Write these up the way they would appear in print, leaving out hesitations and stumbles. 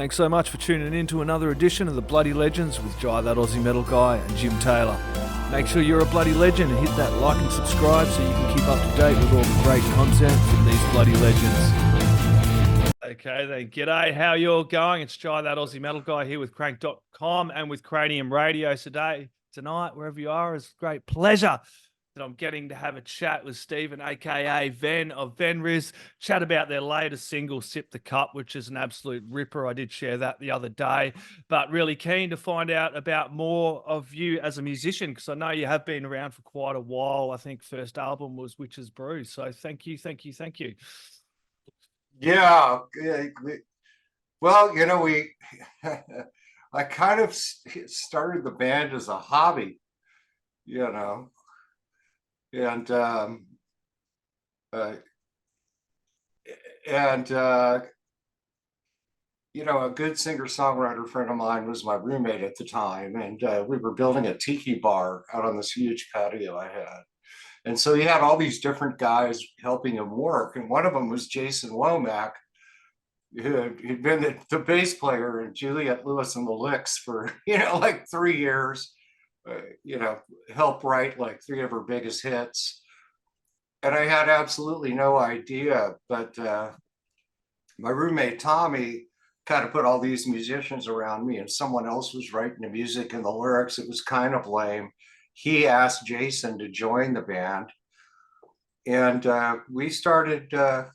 Thanks so much for tuning in to another edition of The Bloody Legends with Jai That Aussie Metal Guy and Jim Taylor. Make sure you're a bloody legend and hit that like and subscribe so you can keep up to date with all the great content from these bloody legends. Okay then, g'day, how you all going? It's Jai That Aussie Metal Guy here with Crank.com and with Cranium Radio tonight, wherever you are. It's a great pleasure that I'm getting to have a chat with Stephen, aka Ven of Venrez, chat about their latest single, Sip the Cup, which is an absolute ripper. I did share that the other day, but really keen to find out about more of you as a musician, because I know you have been around for quite a while. I think first album was Witch's Brew. So thank you. Yeah. Well, I kind of started the band as a hobby, and a good singer-songwriter friend of mine was my roommate at the time, and we were building a tiki bar out on this huge patio I had. And so he had all these different guys helping him work, and one of them was Jason Womack, who'd been the bass player in Juliette Lewis and the Licks for like 3 years, helped write like 3 of her biggest hits. And I had absolutely no idea, but my roommate Tommy kind of put all these musicians around me, and someone else was writing the music and the lyrics. It was kind of lame. He asked Jason to join the band, and we started kind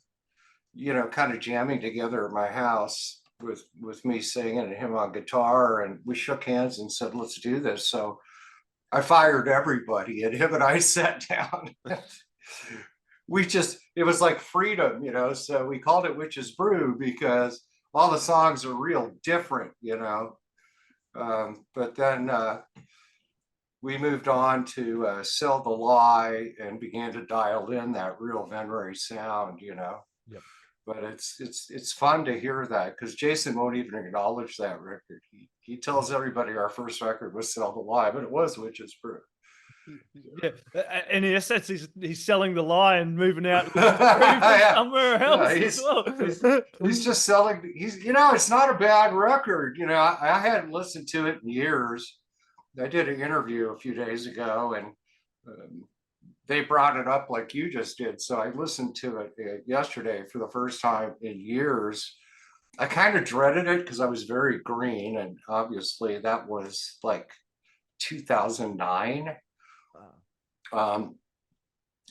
of jamming together at my house with me singing and him on guitar, and we shook hands and said, let's do this. So I fired everybody, and him and I sat down. It was like freedom, so we called it Witch's Brew because all the songs are real different, but then we moved on to Sell the Lie and began to dial in that real Venrez sound, Yep. But it's fun to hear that, because Jason won't even acknowledge that record. He tells everybody our first record was Sell the Lie, but it was Witch's Brew. Yeah, and in essence, he's selling the lie and moving out somewhere else. He's just selling. It's not a bad record. I hadn't listened to it in years. I did an interview a few days ago, and they brought it up like you just did. So I listened to it yesterday for the first time in years. I kind of dreaded it because I was very green, and obviously that was like 2009.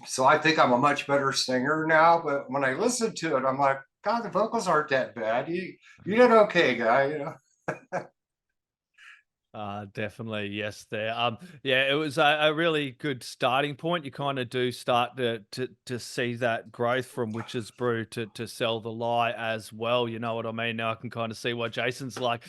So I think I'm a much better singer now, but when I listen to it, I'm like, God, the vocals aren't that bad. You did okay, guy, Definitely, yes. It was a really good starting point. You kind of do start to see that growth from Witch's Brew to Sell the Lie as well. You know what I mean? Now I can kind of see why Jason's like,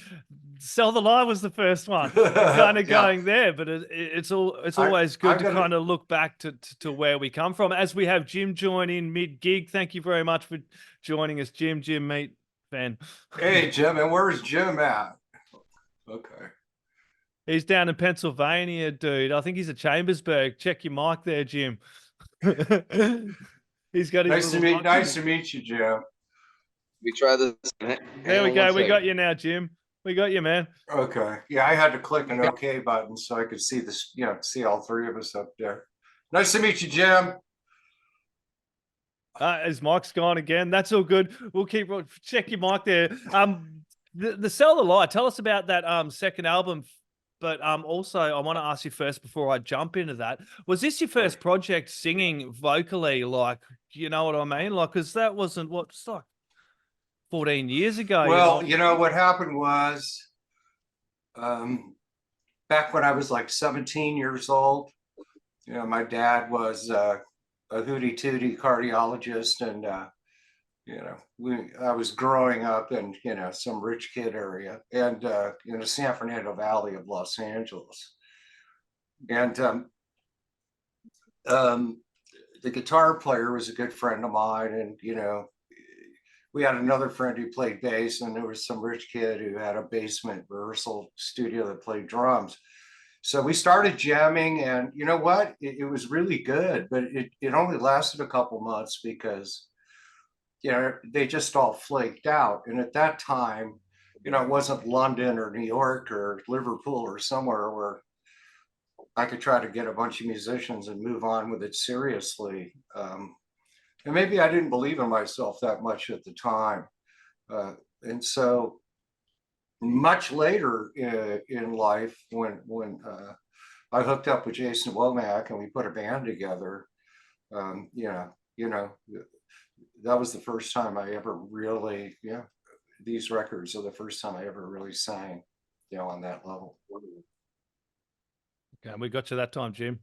Sell the Lie was the first one. Kind of going there, but it's always good to kind of look back to where we come from. As we have Jim join in mid gig. Thank you very much for joining us, Jim. Jim, meet Van. Hey, Jim, and where's Jim at? Okay. He's down in Pennsylvania, dude. I think he's at Chambersburg. Check your mic there, Jim. He's got his nice to meet you, Jim. We try this. There we go. We got you now, Jim. We got you, man. Okay. Yeah, I had to click an OK button so I could see this, see all 3 of us up there. Nice to meet you, Jim. His mic's gone again. That's all good. We'll check your mic there. The Sell the Lie. Tell us about that second album. But also, I want to ask you first before I jump into that. Was this your first project singing vocally? Like, you know what I mean? Like, because that wasn't it's like 14 years ago. Well, what happened was, back when I was like 17 years old, my dad was a hootie tootie cardiologist, and I was growing up in some rich kid area, and in the San Fernando Valley of Los Angeles, and the guitar player was a good friend of mine, and we had another friend who played bass, and there was some rich kid who had a basement rehearsal studio that played drums. So we started jamming, and you know what? It was really good, but it only lasted a couple months because they just all flaked out. And at that time, it wasn't London or New York or Liverpool or somewhere where I could try to get a bunch of musicians and move on with it seriously. And maybe I didn't believe in myself that much at the time. And so much later in life, when I hooked up with Jason Womack and we put a band together, that was the first time I ever really, these records are the first time I ever really sang, on that level. Okay, we got you that time, Jim.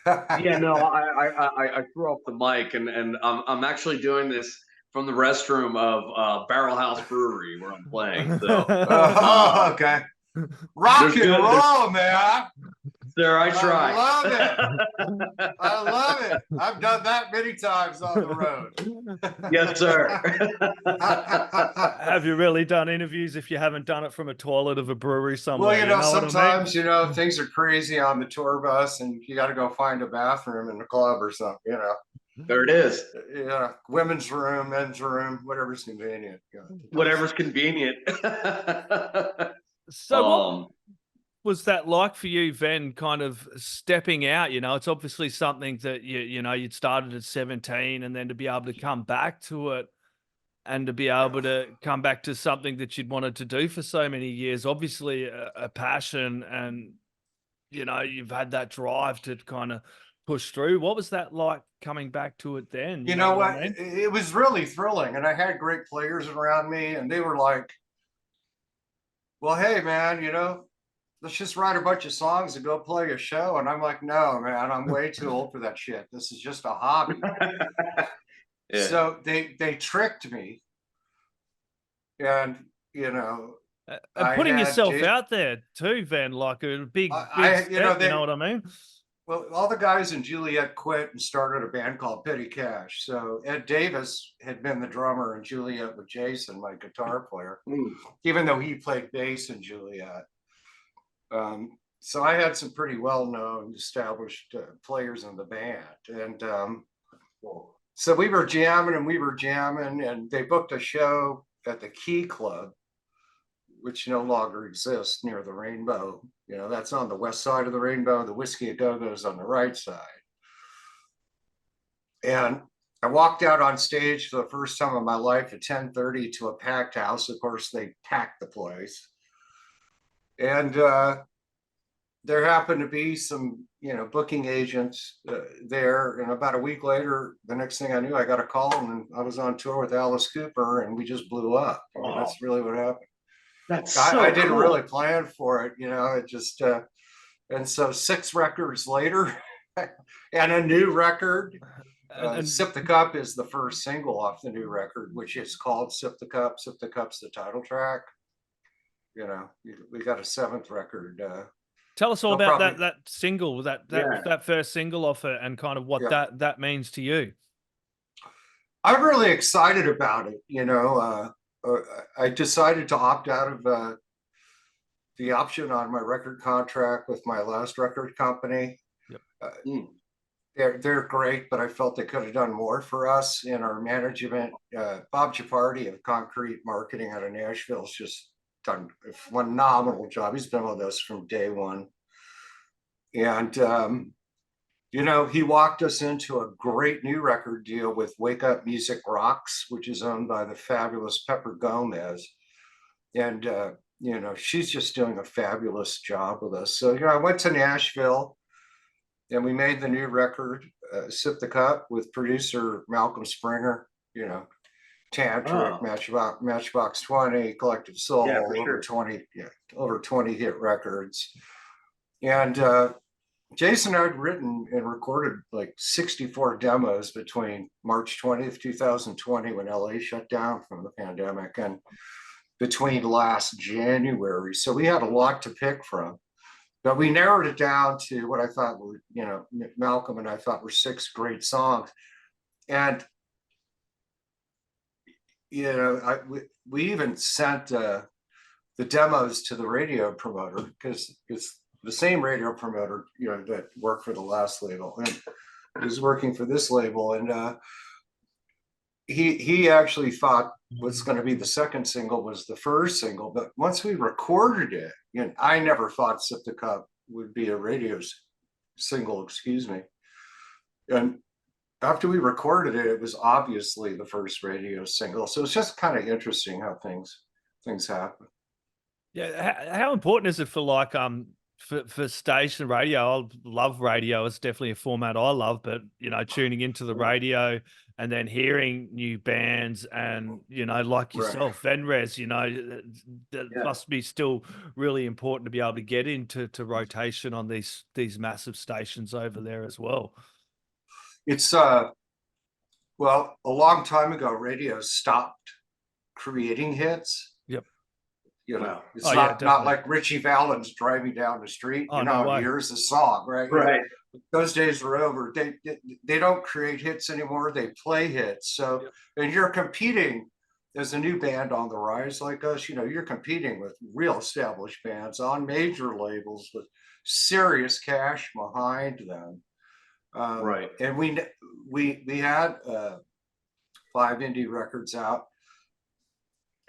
Yeah, no, I threw off the mic, and I'm actually doing this from the restroom of Barrel House Brewery where I'm playing. So, okay, rock and roll, man. Sir, I try. I love it. I love it. I've done that many times on the road. Yes, sir. Have you really done interviews if you haven't done it from a toilet of a brewery somewhere? Well, sometimes, things are crazy on the tour bus and you got to go find a bathroom in the club or something, There it is. Yeah, women's room, men's room, whatever's convenient. Whatever's convenient. So what was that like for you, Ven, kind of stepping out? It's obviously something that you'd started at 17, and then to be able to come back to it and to be able to come back to something that you'd wanted to do for so many years, obviously a passion, and you've had that drive to kind of push through. What was that like coming back to it then? You know what? I mean? It was really thrilling, and I had great players around me, and they were like, well, hey, man, let's just write a bunch of songs and go play a show. And I'm like, no, man, I'm way too old for that shit. This is just a hobby. Yeah. So they tricked me. And, and putting yourself out there too, Ven, like a big step, you know what I mean? Well, all the guys in Juliette quit and started a band called Petty Cash. So Ed Davis had been the drummer in Juliette with Jason, my guitar player, even though he played bass in Juliette. So I had some pretty well-known, established players in the band. And so we were jamming, and they booked a show at the Key Club, which no longer exists, near the Rainbow. That's on the west side of the Rainbow. The Whiskey A Go-Go is on the right side. And I walked out on stage for the first time in my life at 10:30 to a packed house. Of course, they packed the place. And there happened to be some, booking agents there. And about a week later, the next thing I knew, I got a call and I was on tour with Alice Cooper, and we just blew up. That's really what happened. I didn't really plan for it, it just, and so 6 records later and a new record. Sip the Cup is the first single off the new record, which is called Sip the Cup. Sip the Cup's the title track. We got a 7th record. Tell us all about that single, that first single off it, and kind of what that means to you. I'm really excited about it. I decided to opt out of the option on my record contract with my last record company. Yep. They're great, but I felt they could have done more for us in our management. Bob Chaparty of Concrete Marketing out of Nashville has just done a phenomenal job. He's been with us from day one. And, he walked us into a great new record deal with Wake Up Music Rocks, which is owned by the fabulous Pepper Gomez. And, she's just doing a fabulous job with us. So, I went to Nashville and we made the new record, Sip the Cup, with producer Malcolm Springer, Tantric, Matchbox 20, Collective Soul, over 20 hit records. And Jason had written and recorded like 64 demos between March 20th, 2020, when LA shut down from the pandemic, and between last January. So we had a lot to pick from, but we narrowed it down to what I thought were, Malcolm and I thought were 6 great songs. And we even sent the demos to the radio promoter, because it's the same radio promoter, that worked for the last label and is working for this label. And he actually thought was going to be the second single was the first single. But once we recorded it, I never thought Sip the Cup would be a radio single, excuse me. And after we recorded it, it was obviously the first radio single. So it's just kind of interesting how things happen. Yeah, how important is it for like for station radio? I love radio. It's definitely a format I love, but tuning into the radio and then hearing new bands and like yourself, Venrez, that must be still really important to be able to get into rotation on these massive stations over there as well. It's well, a long time ago, radio stopped creating hits. Yep. It's not like Richie Valens driving down the street. Here's the song, right? Right. Those days are over. They don't create hits anymore. They play hits. So, and you're competing as a new band on the rise like us. You're competing with real established bands on major labels with serious cash behind them. Right. And we had 5 indie records out,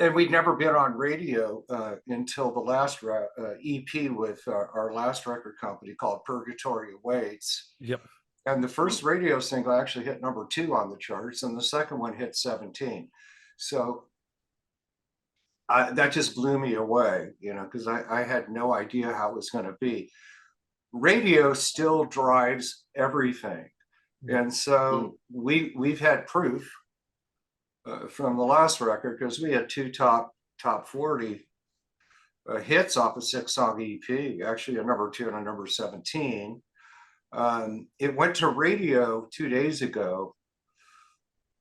and we'd never been on radio until the last EP with our last record company called Purgatory Awaits. Yep. And the first radio single actually hit number 2 on the charts, and the second one hit 17. So that just blew me away, because I had no idea how it was going to be. Radio still drives everything. And so we've had proof from the last record, because we had 2 top 40 hits off a 6-song EP, actually a number 2 and a number 17. It went to radio 2 days ago,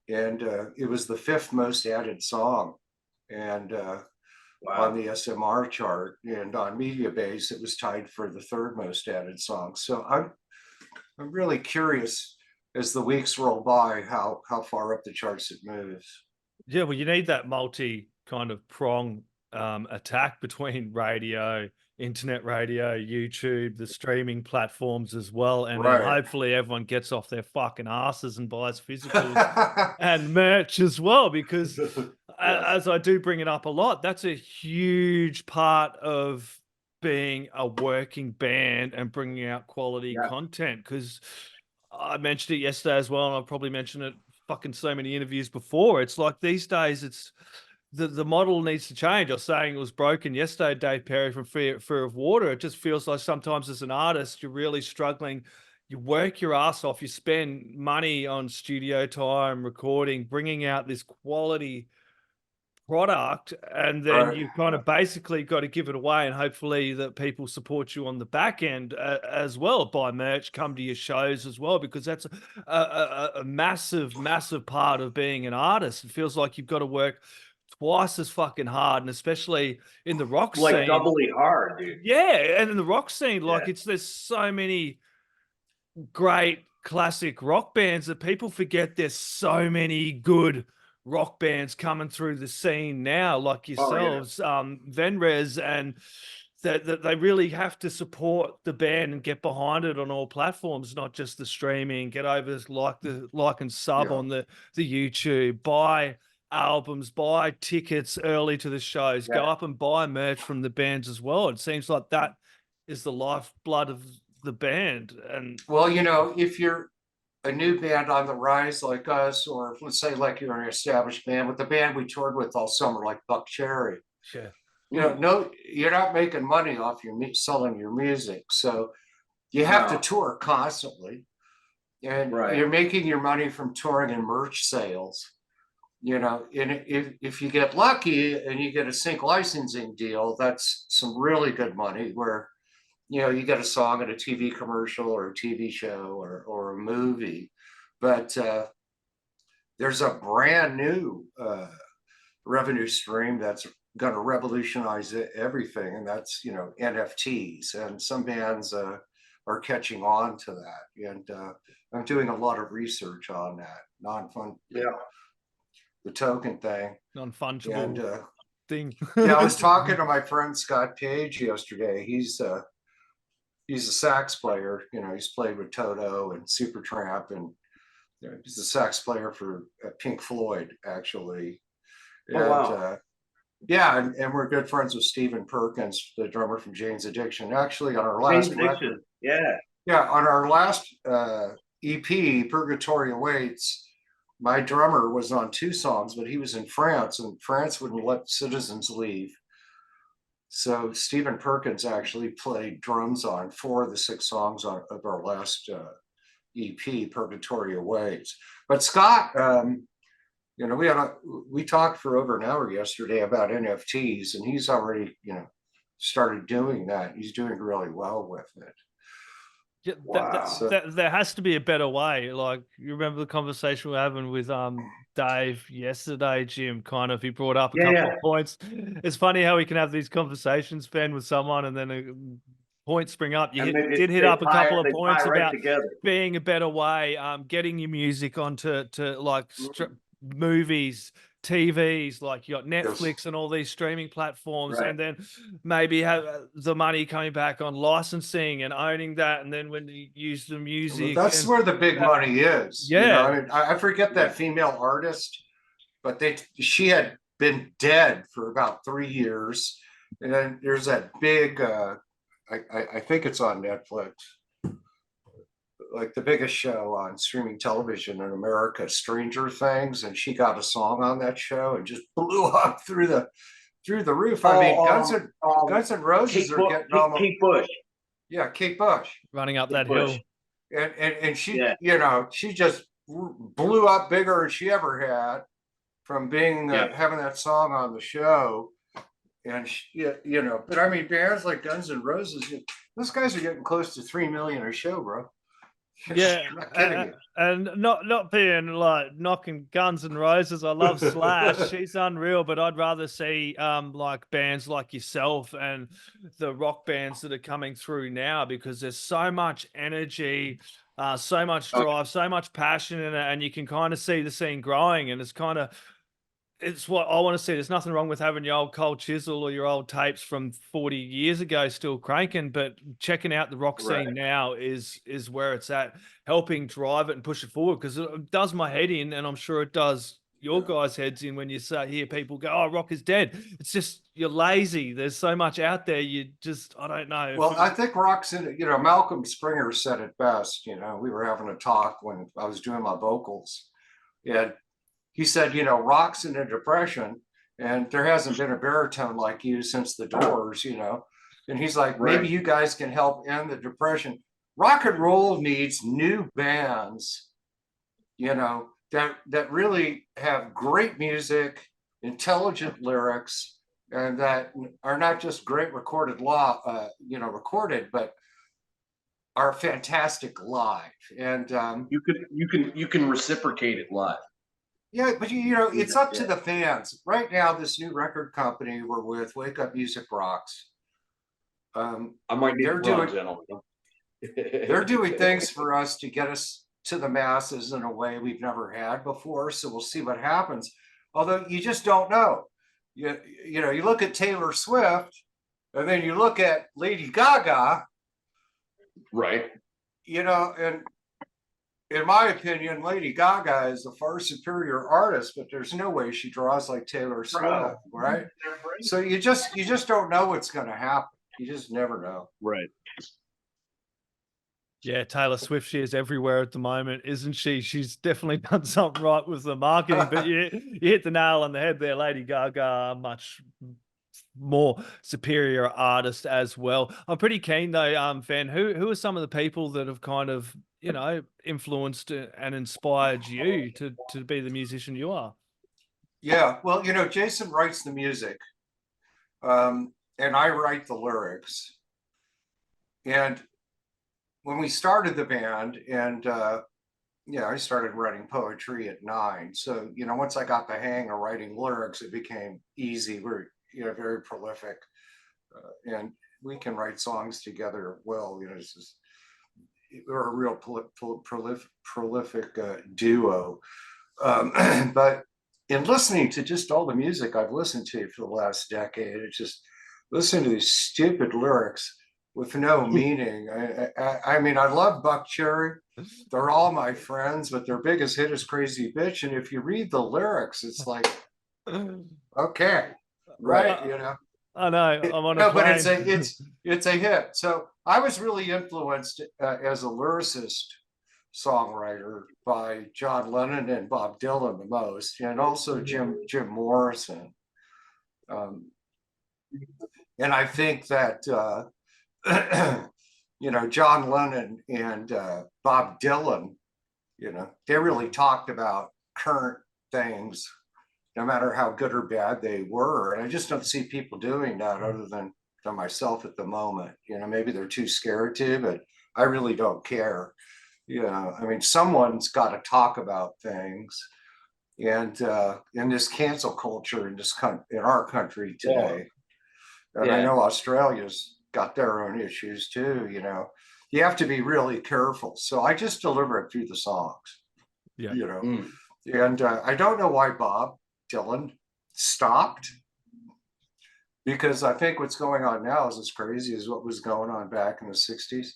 and it was the 5th most added song. And on the SMR chart, and on Mediabase, it was tied for the 3rd most added song. So I'm really curious as the weeks roll by how far up the charts it moves. Yeah, well, you need that multi kind of prong attack between radio, internet radio, YouTube, the streaming platforms as well, and then hopefully everyone gets off their fucking asses and buys physicals and merch as well, because as I do bring it up a lot, that's a huge part of being a working band and bringing out quality content. Because I mentioned it yesterday as well, and I've probably mentioned it fucking so many interviews before. It's like these days, it's the model needs to change. I was saying it was broken yesterday, Dave Perry from Fear of Water. It just feels like sometimes as an artist, you're really struggling. You work your ass off. You spend money on studio time, recording, bringing out this quality product, and then you kind of basically got to give it away, and hopefully that people support you on the back end as well, buy merch, come to your shows as well, because that's a massive part of being an artist. It feels like you've got to work twice as fucking hard, and especially in the rock scene, like doubly hard, dude. Yeah, and in the rock scene, like there's so many great classic rock bands that people forget there's so many good rock bands coming through the scene now, like yourselves, Venrez, and that they really have to support the band and get behind it on all platforms, not just the streaming. Get over like and sub on the YouTube, buy albums, buy tickets early to the shows, go up and buy merch from the bands as well. It seems like that is the lifeblood of the band. And well, if you're a new band on the rise like us, or let's say like you're an established band, with the band we toured with all summer, like Buck Cherry, no, you're not making money off selling your music, so you have to tour constantly, and you're making your money from touring and merch sales. And if you get lucky and you get a sync licensing deal, that's some really good money, where you get a song in a TV commercial or a TV show or a movie. But there's a brand new revenue stream that's going to revolutionize everything, and that's NFTs. And some bands are catching on to that, and I'm doing a lot of research on that non-fun, the token thing, non-fungible thing. I was talking to my friend Scott Page yesterday. He's a sax player. He's played with Toto and Supertramp, and he's a sax player for Pink Floyd, actually. And, Oh, wow. yeah, and we're good friends with Stephen Perkins, the drummer from Jane's Addiction. Actually, on our Jane's last Addiction. record, Yeah. yeah, on our last EP, Purgatory Awaits, my drummer was on 2 songs, but he was in France, and France wouldn't let citizens leave. So Stephen Perkins actually played drums on 4 of the 6 songs of our last EP, Purgatory Awaits. But Scott, we talked for over an hour yesterday about NFTs, and he's already started doing that. He's doing really well with it. Yeah, Wow. there has to be a better way. Like, you remember the conversation we were having with Dave yesterday, Jim, kind of, he brought up a couple of points. It's funny how we can have these conversations, Ben, with someone, and then points spring up. You did hit up a couple of points about being a better way, getting your music onto like movies, TVs, like you got Netflix and all these streaming platforms, and then maybe have the money coming back on licensing and owning that, and then when you use the music, that's where the big money is. Yeah, I mean, I forget that female artist, but she had been dead for about 3 years, and then there's that big I think it's on Netflix, like the biggest show on streaming television in America, Stranger Things, and she got a song on that show and just blew up through the roof. I mean, Guns N' Roses are getting almost Kate Bush. Yeah, Kate Bush running up that hill, and she she just blew up bigger than she ever had from being having that song on the show. And but I mean, bands like Guns N' Roses, those guys are getting close to 3 million a show, bro. Yeah, and not being like knocking Guns N' Roses. I love Slash; she's unreal. But I'd rather see like bands like yourself and the rock bands that are coming through now, because there's so much energy, so much drive, so much passion in it, and you can kind of see the scene growing. And it's what I want to see. There's nothing wrong with having your old Cold Chisel or your old tapes from 40 years ago still cranking, but checking out the rock scene now is where it's at, helping drive it and push it forward, because it does my head in, and I'm sure it does your guys' heads in when you hear people go, "Oh, rock is dead." It's just, you're lazy. There's so much out there. You just, I don't know. Well, I think rock's in it. Malcolm Springer said it best. We were having a talk when I was doing my vocals, and he said, rock's in a depression, and there hasn't been a baritone like you since the Doors, And he's like, maybe you guys can help end the depression. Rock and roll needs new bands, that really have great music, intelligent lyrics, and that are not just great recorded, but are fantastic live. And you can reciprocate it live. Yeah, but it's up to the fans. Right now, this new record company we're with, Wake Up Music Rocks. I might need gentlemen. They're doing things for us to get us to the masses in a way we've never had before. So we'll see what happens. Although you just don't know. You look at Taylor Swift, and then you look at Lady Gaga. Right. And in my opinion, Lady Gaga is a far superior artist, but there's no way she draws like Taylor Swift, right? So you just don't know what's going to happen. You just never know. Right. Yeah, Taylor Swift, she is everywhere at the moment, isn't she? She's definitely done something right with the marketing, but you hit the nail on the head there. Lady Gaga, much more superior artist as well. I'm pretty keen though, Van, who are some of the people that have kind of, influenced and inspired you to be the musician you are? Yeah, well, Jason writes the music, and I write the lyrics. And when we started the band, and I started writing poetry at 9. So, once I got the hang of writing lyrics, it became easy. We're, very prolific, and we can write songs together well. We're a real prolific duo. But in listening to just all the music I've listened to for the last decade, it's just listening to these stupid lyrics with no meaning. I mean, I love Buck Cherry. They're all my friends, but their biggest hit is Crazy Bitch. And if you read the lyrics, it's like, Okay, right, you know. I know. I'm on a No, but plane. it's a hit. So I was really influenced as a lyricist songwriter by John Lennon and Bob Dylan the most, and also Jim Morrison. Um, and I think that you know, John Lennon and Bob Dylan, you know, they really talked about current things, no matter how good or bad they were. And I just don't see people doing that other than myself at the moment. You know, maybe they're too scared to, but I really don't care. You know, I mean, someone's got to talk about things. And in this cancel culture in our country today, and I know Australia's got their own issues too, you know, you have to be really careful. So I just deliver it through the songs, you know. And I don't know why Bob Dylan stopped, because I think what's going on now is as crazy as what was going on back in the 60s.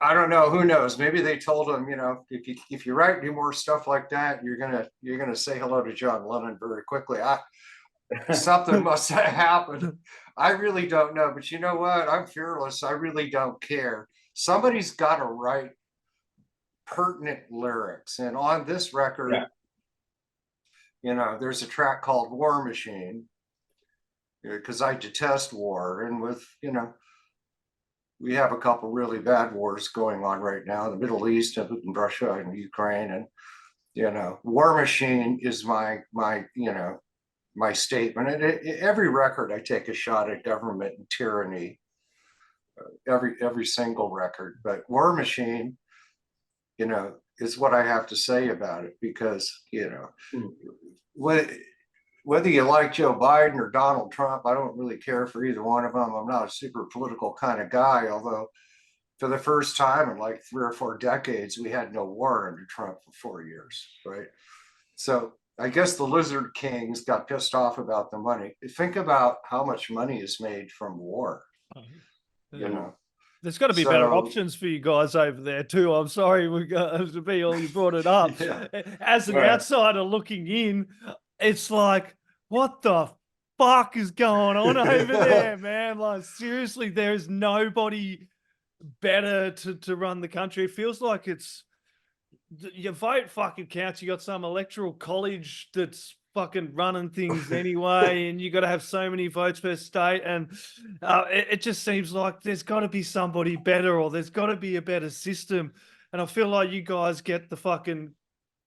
I don't know, who knows? Maybe they told him, you know, if you write any more stuff like that, you're gonna say hello to John Lennon very quickly. Something must have happened. I really don't know, but you know what? I'm fearless. I really don't care. Somebody's got to write pertinent lyrics, and on this record, you know, there's a track called War Machine, because I detest war, and with, you know, we have a couple really bad wars going on right now in the Middle East and Russia and Ukraine, and you know, War Machine is my you know, my statement. And every record I take a shot at government and tyranny, every single record, but War Machine, you know, is what I have to say about it, because you know, whether you like Joe Biden or Donald Trump, I don't really care for either one of them. I'm not a super political kind of guy, although for the first time in like 3 or 4 decades, we had no war under Trump for 4 years, right? So I guess the Lizard Kings got pissed off about the money. Think about how much money is made from war, you know. There's got to be better options for you guys over there too. I'm sorry we got to be all you brought it up. As an outsider looking in, it's like, what the fuck is going on over there, man? Like, seriously, there's nobody better to run the country. It feels like it's your vote fucking counts. You got some electoral college that's fucking running things anyway, and you got to have so many votes per state, and it just seems like there's got to be somebody better, or there's got to be a better system. And I feel like you guys get the fucking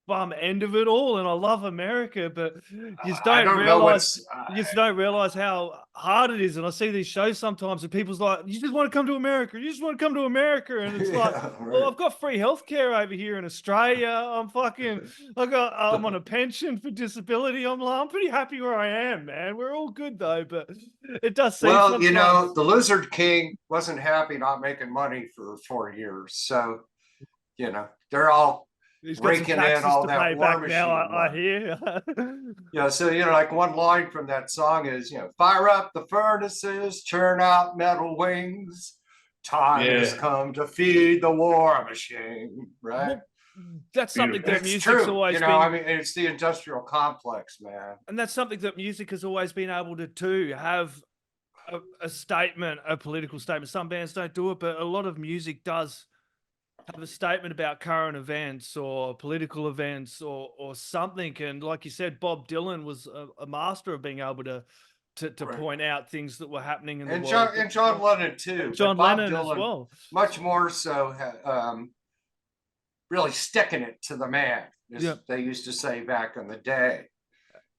bum end of it all, and I love America, but you just don't realize how hard it is. And I see these shows sometimes, and people's like, "You just want to come to America. You just want to come to America," and it's like, well, I've got free healthcare over here in Australia. I'm on a pension for disability. I'm pretty happy where I am, man. We're all good though, but it does seem. Well, you know, the Lizard King wasn't happy not making money for 4 years, so you know, they're all raking in all that War Machine now, I hear. Yeah, so you know, like one line from that song is, you know, fire up the furnaces, churn out metal wings. Time has come to feed the war machine, right? Well, that's something that music's always been. I mean, it's the industrial complex, man. And that's something that music has always been able to have a statement, a political statement. Some bands don't do it, but a lot of music does have a statement about current events or political events or something. And like you said, Bob Dylan was a master of being able to point out things that were happening in the world. And John Lennon too. John Lennon as well. Much more so, really sticking it to the man, as they used to say back in the day.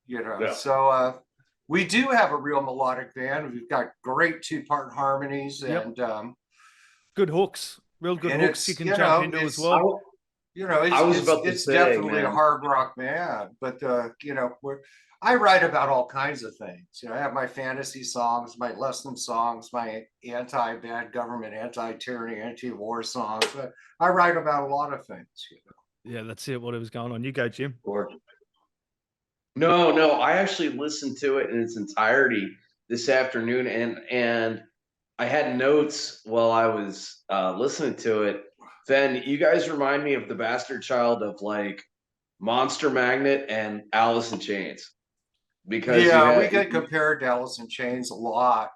You know, so we do have a real melodic band. We've got great 2-part harmonies and good hooks. Real good hooks you can jump into as well. You know, it's definitely a hard rock band, but you know, I write about all kinds of things. You know, I have my fantasy songs, my lesson songs, my anti-bad government, anti-tyranny, anti-war songs. But I write about a lot of things. You know. Yeah, that's it. What was going on? You go, Jim. No, I actually listened to it in its entirety this afternoon, and I had notes while I was listening to it. Then you guys remind me of the bastard child of like Monster Magnet and Alice in Chains, because Yeah, we get compared to Alice in Chains a lot.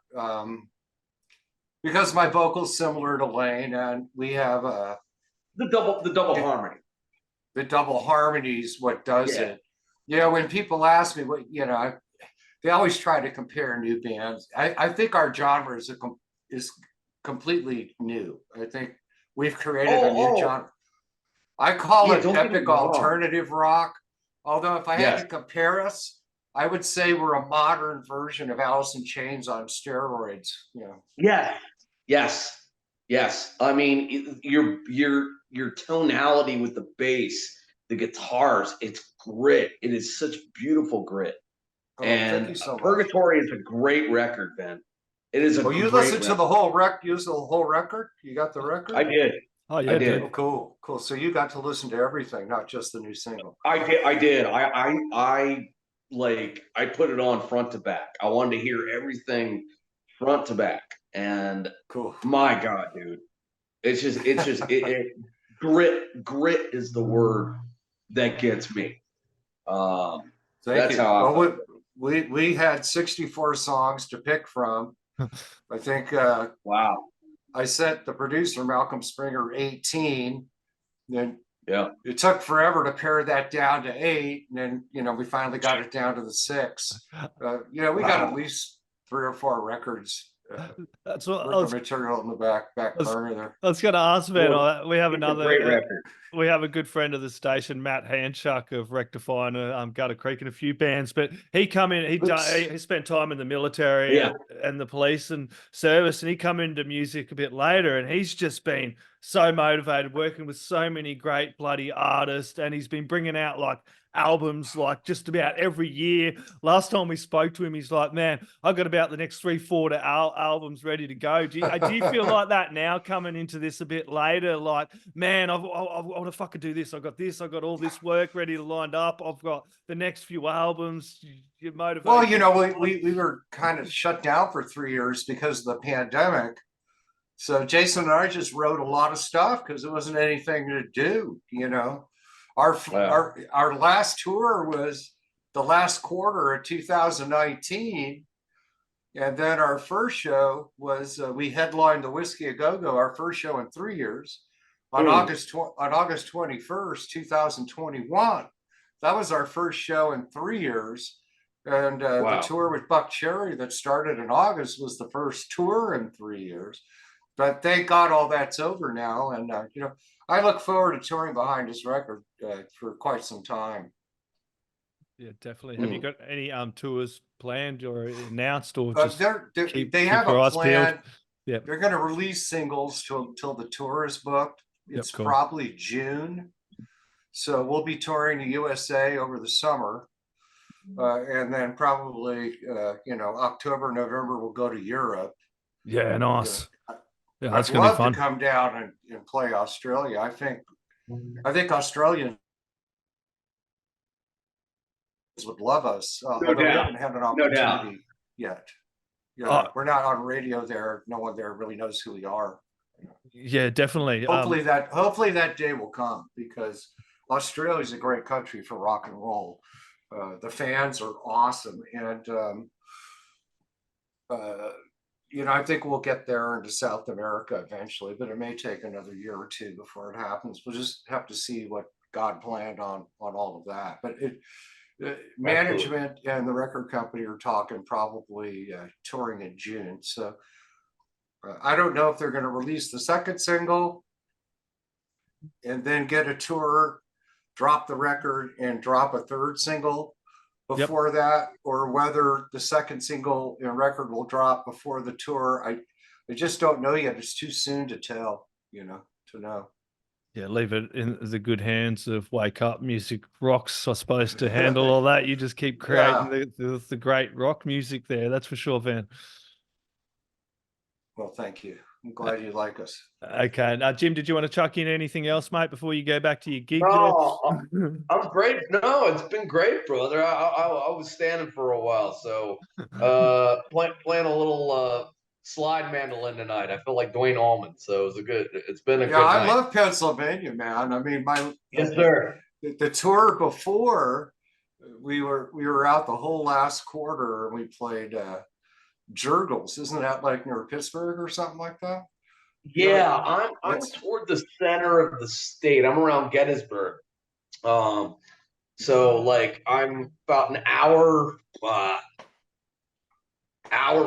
Because my vocal's similar to Lane, and we have the double harmony. the double harmonies what does Yeah. it. When people ask me what, they always try to compare new bands. I think our genre is completely new. I think we've created a new genre. I call it epic alternative rock. Although if I had to compare us, I would say we're a modern version of Alice in Chains on steroids. Yes. I mean, your tonality with the bass, the guitars, it's grit. It is such beautiful grit. Thank you so much. Purgatory is a great record, Ben. It is a you listened to the whole record? You got the record? I did. Oh yeah, I did. Oh, cool. So you got to listen to everything, not just the new single. I did. I put it on front to back. I wanted to hear everything front to back. And cool. My God, dude. It's just grit is the word that gets me. That's how we had 64 songs to pick from. I think wow. I sent the producer Malcolm Springer 18. Then it took forever to pare that down to 8, and then we finally got it down to the 6. We got at least 3 or 4 records. That's what material in the back burner there. I was going to ask, man. We have another great record. We have a good friend of the station, Matt Handschuck of Rectify and Gutter Creek and a few bands, but he come in, he spent time in the military and the police and service, and he come into music a bit later, and he's just been so motivated, working with so many great bloody artists, and he's been bringing out like albums like just about every year. Last time we spoke to him, he's like, man, I've got about the next 3-4 albums ready to go. Do you feel like that now, coming into this a bit later? Like, man, I want to fucking do this. I got all this work ready to lined up. I've got the next few albums. You're motivated. Well, we were kind of shut down for 3 years because of the pandemic. So Jason and I just wrote a lot of stuff because there wasn't anything to do, Our last tour was the last quarter of 2019, and then our first show was we headlined the Whiskey A Go Go, our first show in 3 years, on August 21st, 2021. That was our first show in 3 years, and the tour with Buck Cherry that started in August was the first tour in 3 years. But thank God all that's over now, and I look forward to touring behind this record for quite some time. Yeah, definitely. Have you got any tours planned or announced, or just they have a plan? Yeah, they're going to release singles till the tour is booked. It's probably June, so we'll be touring the USA over the summer, and then probably October, November we'll go to Europe. Yeah, nice. Yeah, that's I'd gonna love be fun to come down and play Australia. I think Australians would love us. No doubt. We haven't had an opportunity yet. We're not on radio there. No one there really knows who we are. Yeah, definitely. Hopefully that day will come, because Australia is a great country for rock and roll. The fans are awesome, and I think we'll get there into South America eventually, but it may take another year or 2 before it happens. We'll just have to see what God planned on all of that. But management and the record company are talking probably touring in June. So I don't know if they're going to release the second single and then get a tour, drop the record, and drop a third single before that, or whether the second single and record will drop before the tour. I just don't know yet. It's too soon to tell, to know. Yeah, leave it in the good hands of Wake Up Music Rocks, I suppose, to handle all that. You just keep creating the great rock music there. That's for sure, Van. Well, thank you. I'm glad you like us. Okay. Now, Jim, did you want to chuck in anything else, mate, before you go back to your gig? No, I'm great. No, it's been great, brother. I was standing for a while, so playing a little slide mandolin tonight. I feel like Dwayne Allman, so it's been a good night. I love Pennsylvania, man. I mean, yes, sir. the tour before, we were out the whole last quarter, and we played Jurgles. Isn't that like near Pittsburgh or something like that? Yeah, I'm toward the center of the state. I'm around Gettysburg. So like I'm about an hour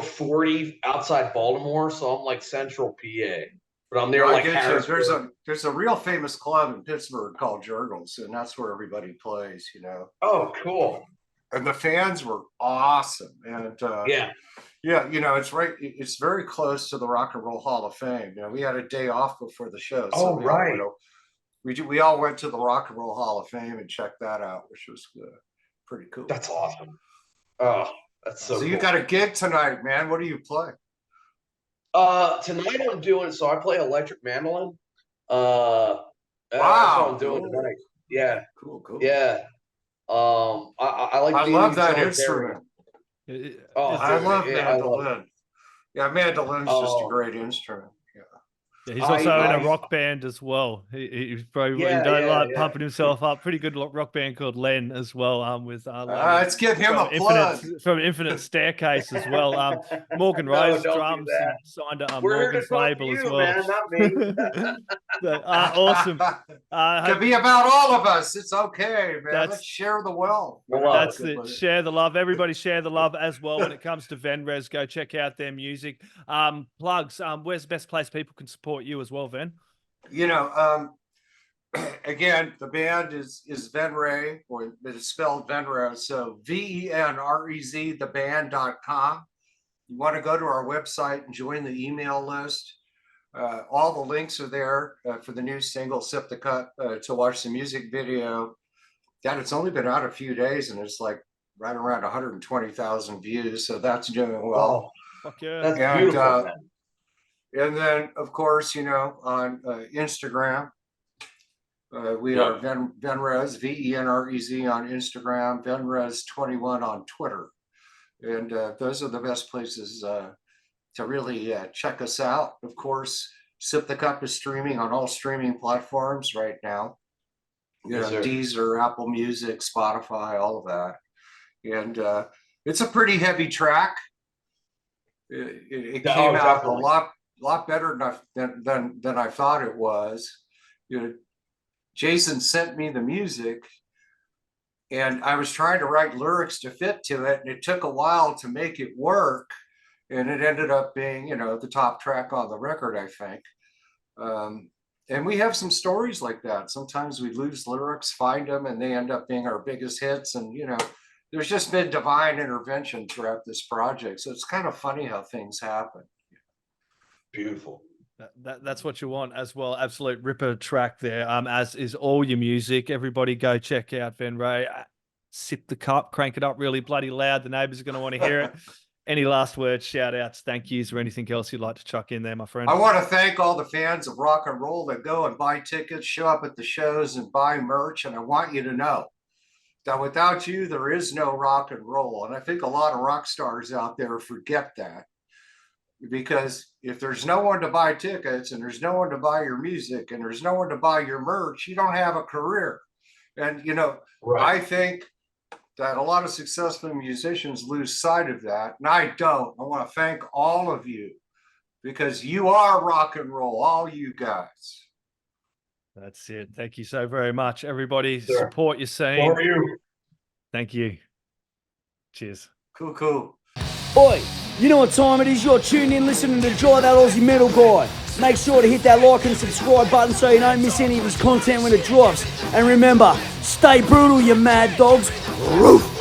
40 outside Baltimore, so I'm like central PA. But I'm near like Harrisburg. There's a real famous club in Pittsburgh called Jurgles, and that's where everybody plays, you know. Oh, cool. And the fans were awesome. And yeah, you know, it's very close to the Rock and Roll Hall of Fame. You know, we had a day off before the show. So we all went to the Rock and Roll Hall of Fame and checked that out, which was pretty cool. That's awesome. Oh, that's so cool. You got a gig tonight, man. What do you play? Tonight I play electric mandolin. Wow. That's what I'm doing tonight. Yeah. Cool. Yeah. I love that instrument. I love mandolin. Yeah, mandolin's just a great instrument. Yeah, he's also in a rock band as well. He's probably pumping himself up. Pretty good rock band called Len as well. With let's give him a plug from Infinite Staircase as well. Morgan Rose drums signed to Morgan's label as well. Man, not me. Awesome. Could be about all of us. It's okay, man. Let's share the wealth. That's it. Share the love. Everybody share the love as well. When it comes to Venrez, go check out their music. Plugs. Where's the best place people can support you as well, Ven? You know, again, the band is Venrez, or it's spelled Venrez, so VENREZ, theband.com. You want to go to our website and join the email list. All the links are there for the new single Sip the Cup, to watch the music video. God, it's only been out a few days and it's like right around 120,000 views, so that's doing well. Fuck yeah. That's beautiful, man. And then, of course, you know, on Instagram, we are Venrez, VENREZ on Instagram, Venrez21 on Twitter. And those are the best places to really check us out. Of course, Sip the Cup is streaming on all streaming platforms right now. You know, Deezer, Apple Music, Spotify, all of that. And it's a pretty heavy track. It came out a lot better than I thought it was. You know, Jason sent me the music, and I was trying to write lyrics to fit to it, and it took a while to make it work, and it ended up being, you know, the top track on the record, I think. And we have some stories like that. Sometimes we lose lyrics, find them, and they end up being our biggest hits. And, you know, there's just been divine intervention throughout this project. So it's kind of funny how things happen. Beautiful. That's what you want as well. Absolute ripper track there. As is all your music. Everybody go check out Venrez. Sip the Cup, crank it up really bloody loud. The neighbors are going to want to hear it. Any last words, shout outs, thank yous, or anything else you'd like to chuck in there, my friend? I want to thank all the fans of rock and roll that go and buy tickets, show up at the shows and buy merch. And I want you to know that without you, there is no rock and roll. And I think a lot of rock stars out there forget that. Because if there's no one to buy tickets and there's no one to buy your music and there's no one to buy your merch, you don't have a career. And, you know, I think that a lot of successful musicians lose sight of that. And I don't. I want to thank all of you because you are rock and roll, all you guys. That's it. Thank you so very much, everybody. Support your scene. For you. Thank you. Cheers. Cool. Oi, you know what time it is? You're tuned in listening to Dry That Aussie Metal Guy. Make sure to hit that like and subscribe button so you don't miss any of his content when it drops. And remember, stay brutal, you mad dogs. Roof.